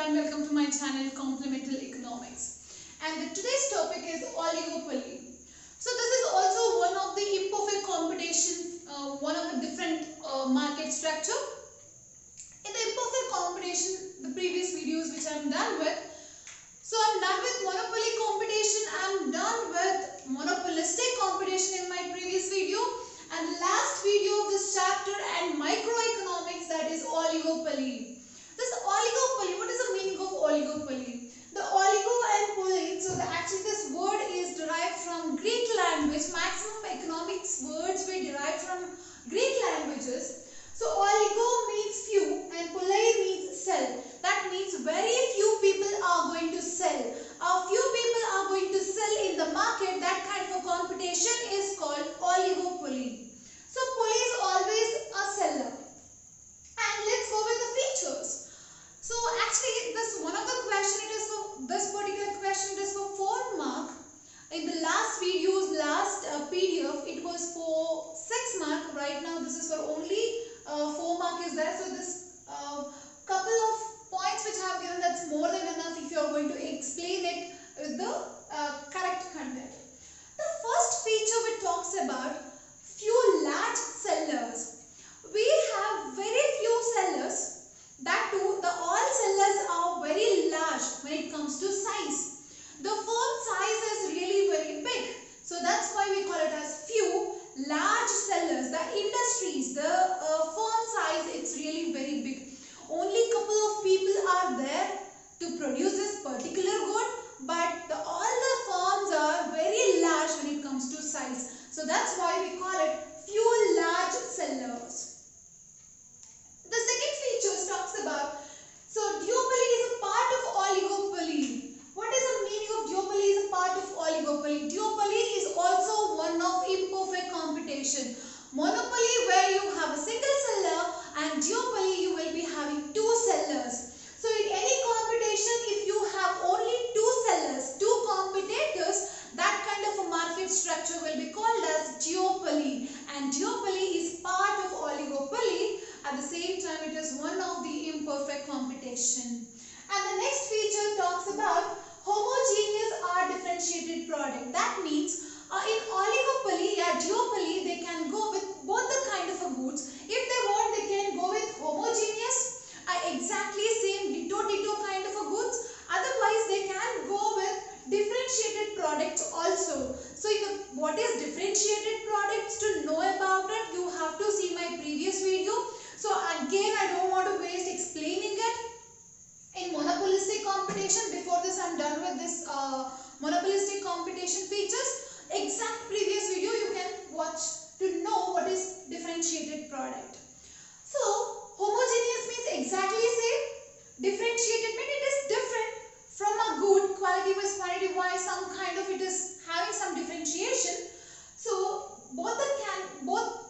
and welcome to my channel Complemental Economics. And today's topic is oligopoly. So this is also one of the imperfect competition, one of the different market structure. In the imperfect competition, the previous videos which I am done with. So I am done with monopoly competition, I am done with monopolistic competition in my previous video. And the last video of this chapter and microeconomics, that is oligopoly. This oligopoly, what is the meaning of oligopoly? The oligo and poly, so actually this word is derived from Greek language. Maximum economics words were derived from Greek languages. So oligo means few and poly means sell. That means very few people are going to sell. A few people are going to sell in the market. That kind of a competition is called oligopoly. So poly is always a seller. And let's go with the features. So actually this one of the question, it is for this particular question, it is for 4 mark. In the last videos, last PDF, it was for 6 mark. Right now this is for only 4 mark is there. So this couple of points which I have given, that's more than enough if you are going to explain it with the correct content. The first feature which talks about few large sellers. We have very few sellers. That too, the all sellers are very large when it comes to size. The firm size is really very big. So that's why we call it as few large sellers. The industries, the firm size, it's really very big. Only couple of people are there to produce this particular good, but all the firms are very large when it comes to size. So that's why we call it few large sellers. The second feature talks about, so duopoly is a part of oligopoly. What is the meaning of duopoly is a part of oligopoly? Duopoly is also one of imperfect competition. Monopoly where you have a single seller, and duopoly you will be having 2 sellers. So in any competition, if you have only 2 sellers, 2 competitors, that kind of a market structure will be called as duopoly. And duopoly is part of oligopoly. At the same time, it is one of the imperfect competition. And the next feature talks about homogeneous or differentiated product. That means in oligopoly or duopoly, they can go with both the kind of goods. If they want, they can go with homogeneous, exactly same ditto kind of goods. Otherwise, they can go with differentiated products also. So what is differentiated products? To know about it, you have to see my previous video. So again, I don't want to waste explaining it. In monopolistic competition, before this I am done with this monopolistic competition features. Exact previous video you can watch to know what is differentiated product. So homogeneous means exactly same. Differentiated means it is different from a good, quality wise, quantity wise, some kind of it is having some differentiation. So both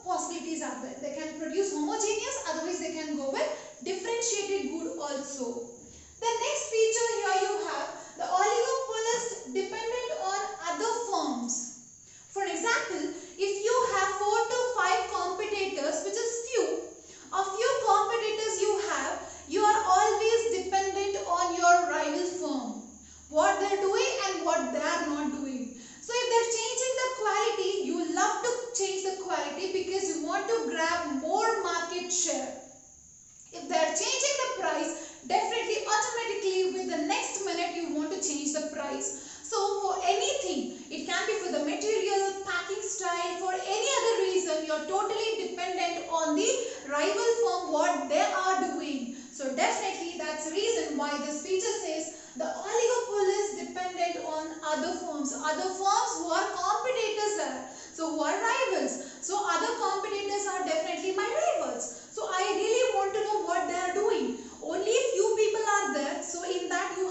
possibilities are there. They can produce homogeneous, otherwise they can go with differentiated good also. The next feature here you have the oligopolist dependent on other firms. For example, if you have 4 to 5 competitors, which is few, a few competitors you are always dependent on your rival firm. What they are doing and what they are not doing. So if they are changing the quality, you love to change the quality because you want to grab more market share. If they are changing the price, definitely automatically with the next minute you want to change the price. So for anything, it can be for the material, packing style, for any other reason, you are totally dependent on the rival firm, what they are doing. So definitely that's the reason why this feature says the oligopoly is dependent on other firms who are competitors there. So who are rivals. So other competitors are definitely my rivals. So I really want to know what they are doing. Only few people are there. So in that you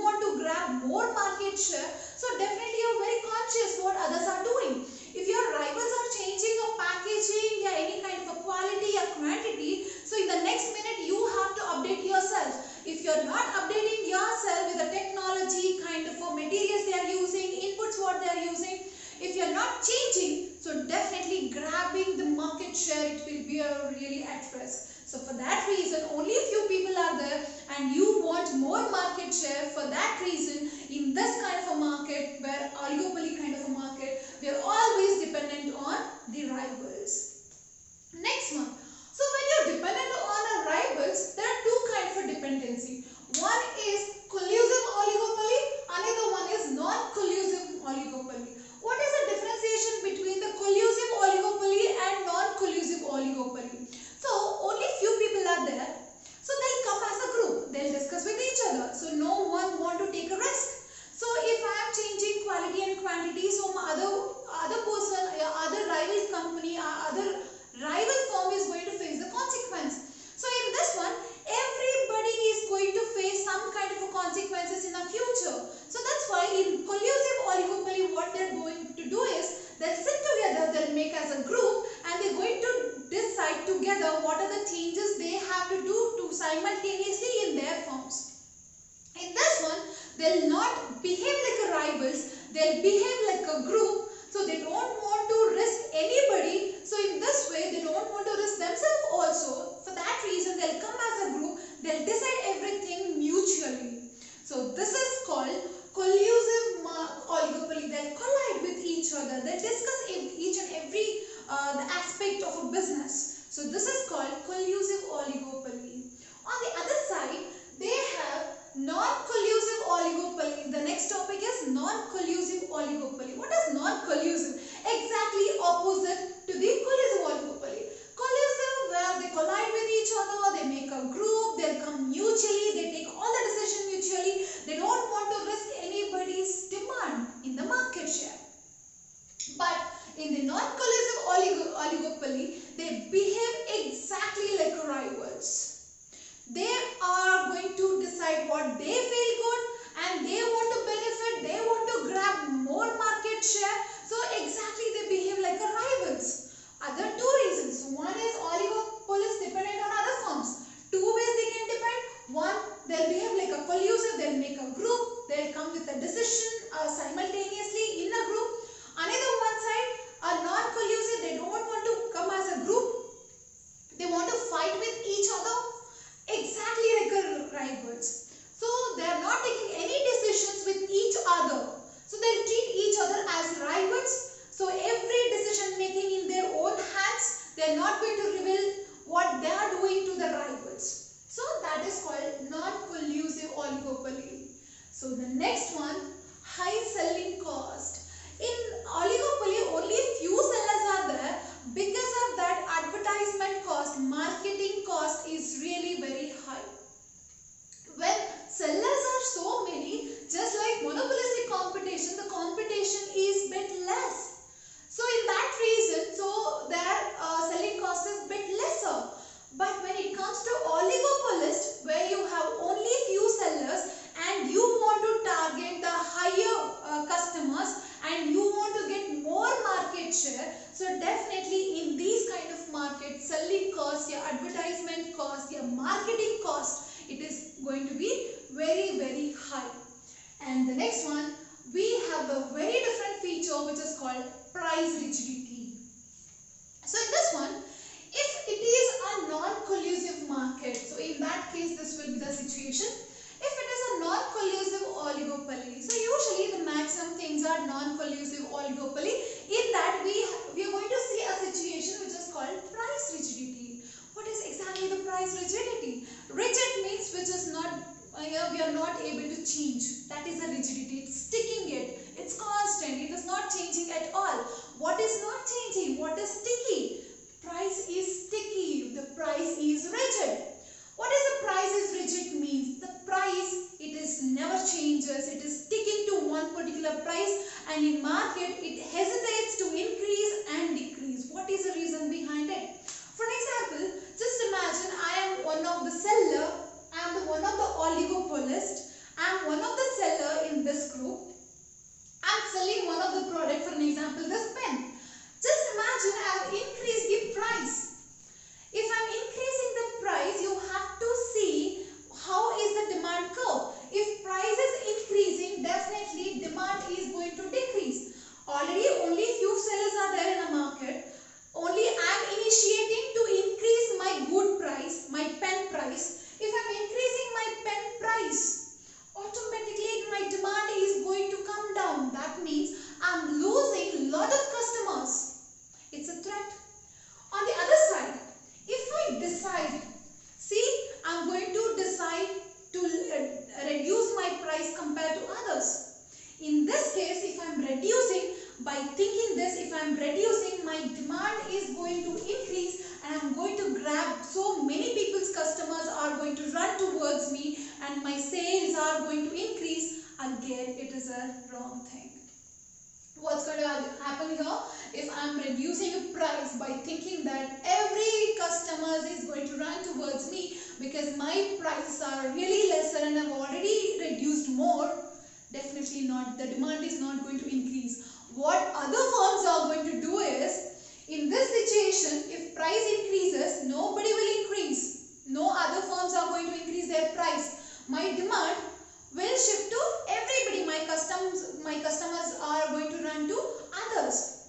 want to grab more market share. So definitely you are very conscious what others are doing. If your rivals are changing a packaging, any kind of a quality or quantity, so in the next minute you have to update yourself. If you are not updating yourself with the technology, kind of materials they are using, inputs what they are using, if you are not changing, so definitely grabbing the market share, it will be really at risk. So for that reason, only a few people are there and you want more market share. For that reason, in this kind of a market, where oligopoly kind of a market, we are always dependent on the rivals. Next one. So when you're dependent on a rivals, there are two kinds of dependency. One is collusive oligopoly, another one is non-collusive oligopoly. What is the differentiation between the collusive oligopoly and non-collusive oligopoly? So only few people are there. So they'll come as a group. They'll discuss with each other. So no one want to take a risk. So if I am changing quality and quantity, so other person, other rival company, other rival firm is going to face the consequence. So in this one, everybody is going to face some kind of consequences in the future. So that's why in collusive oligopoly, what they're going to do is they'll sit together, they'll make as a group, and they're going to decide together what are the changes they have to do to simultaneously in their firms. In this one, they'll not behave like a rivals, they'll behave like a group. So they don't want to risk anybody. So in this way, they don't want to risk themselves also. For that reason, they'll come as a group, they'll decide everything mutually. So this is called collusive oligopoly. They'll collide with each other, they'll discuss each and every the aspect of a business. So this is called collusive oligopoly. On the other side, they have non-collusive oligopoly. The next topic is non-collusive oligopoly. What is non-collusive? Exactly opposite to the collusive oligopoly. Collusive, where they collide with each other, they make a group, they'll come mutually, they take all the decision mutually. They don't want to risk anybody's demand in the market share. But in the non-collusive oligopoly, they behave exactly like rivals. They are going to decide what they feel good, and they want to benefit, they want to grab more market share. So exactly they behave like a rivals. Other two reasons. One is oligopoly is dependent on other firms. Two ways they can depend. One, they'll behave like a collusive, they'll make a group, they'll come with a decision simultaneously in a group. Another one side, a non-collusive, they don't want to come as a group, they want to fight with each other exactly like a rivals. So they are not taking any decisions with each other. So they'll treat each other as rivals. So every decision making in their own hands, they are not going to reveal what they are doing to the rivals. So that is called non-collusive oligopoly. So the next one, high selling cost. In oligopoly, only few sellers are there. Because of that, advertisement cost, marketing cost is really very high. When sellers are so many, just like monopolistic competition, the competition is bit less. So in that reason, so their selling cost is bit lesser. But when it comes to oligopolist, where you have only few sellers and you want to target the higher customers and you want to get more market share, so definitely in these kind of markets, selling cost, your advertisement cost, your marketing cost, it is going to be very, very high. And the next one, we have a very different feature which is called price rigidity. So in this one, if it is a non-collusive market, so in that case this will be the situation. If it is a non-collusive oligopoly, so usually the maximum things are non-collusive oligopoly. In that we are going to see a situation which is called price rigidity. What is exactly the price rigidity? Rigid means which is not, we are not able to change. That is a rigidity. It's sticking it. It's constant. It is not changing at all. What is not changing? What is sticky? Price is sticky. The price is rigid. What is the price is rigid means? The price, it is never changes. It is sticking to one particular price, and in market it hesitates to increase and decrease. What is the reason behind it? For example, just imagine I am one of the seller, I am one of the oligopolist, I am one of the seller in this group. I am selling one of the product, for an example, this pen. Just imagine I have increased the price. If I am increasing the price, you have to see how is the demand curve. If price is increasing, definitely demand is going to decrease. Already only few sellers are there in the market. Only I am initiating to increase my good price, my pen price. If I am increasing my pen and my sales are going to increase, again it is a wrong thing. What's going to happen here? If I'm reducing a price by thinking that every customer is going to run towards me because my prices are really lesser and I've already reduced more, definitely not. The demand is not going to increase. What other firms are going to do is, in this situation, if price increases, nobody will increase. No other firms are going to increase their price. My demand will shift to everybody. My customers are going to run to others.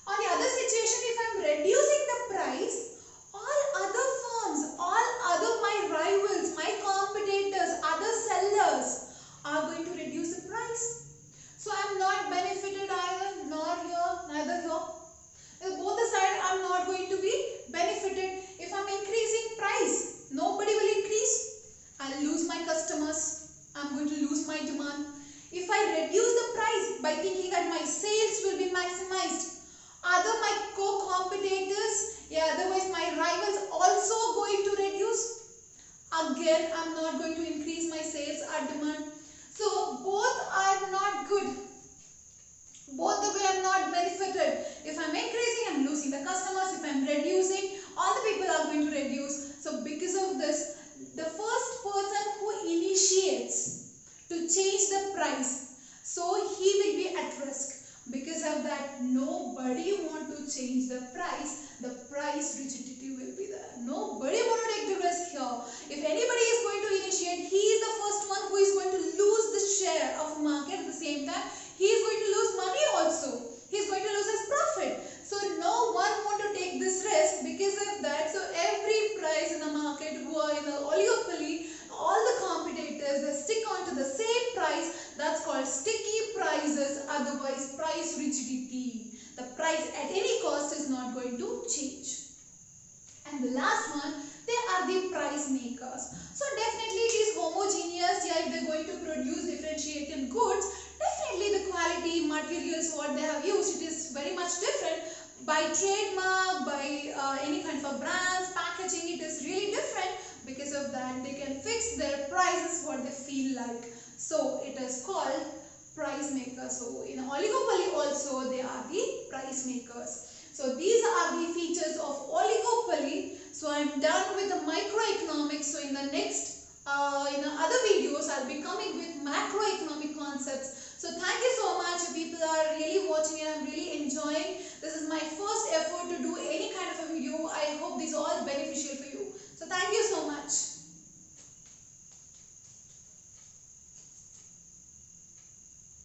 On the other situation, if I am reducing the price, all other firms, all other my rivals, my competitors, other sellers are going to reduce the price. So I am not benefited either, nor here, neither here. Both the sides I am not going to be benefited. If I am increasing price, nobody will increase. I will lose my customers. I am going to lose my demand. If I reduce the price by thinking that my sales will be maximized, other my co-competitors, otherwise my rivals also going to reduce. Again, I am not going to increase my sales or demand. So both are not good. Both the way I am not benefited. If I am increasing, I am losing the customers. If I am reducing, all the people are going to reduce. So because of this, the first person who initiates to change the price, so he will be at risk. Because of that, nobody want to change the price. The price rigidity will be there. Nobody want to take the risk here. If anybody is going to initiate, he is the first one who is going to lose the share of market. At the same time, he is going to lose money also. He is going to lose his profit. So no one want to take this risk. Because of that, so every price in the market who are in the oligopoly, all the competitors, they stick on to the same price. That's called sticky prices, otherwise price rigidity. The price at any cost is not going to change. And the last one, they are the price makers. So definitely it is homogeneous. If they're going to produce differentiated goods, definitely the quality, materials, what they have used, it is very much different. By trademark, by any kind of brands, packaging, it is really different. Because of that, they can fix their prices what they feel like. So it is called price makers. So in oligopoly also, they are the price makers. So these are the features of oligopoly. So I am done with the microeconomics. So in the next, in the other videos, I'll be coming with macroeconomic concepts. So thank you so much. People are really watching and I'm really enjoying. This is my first effort to do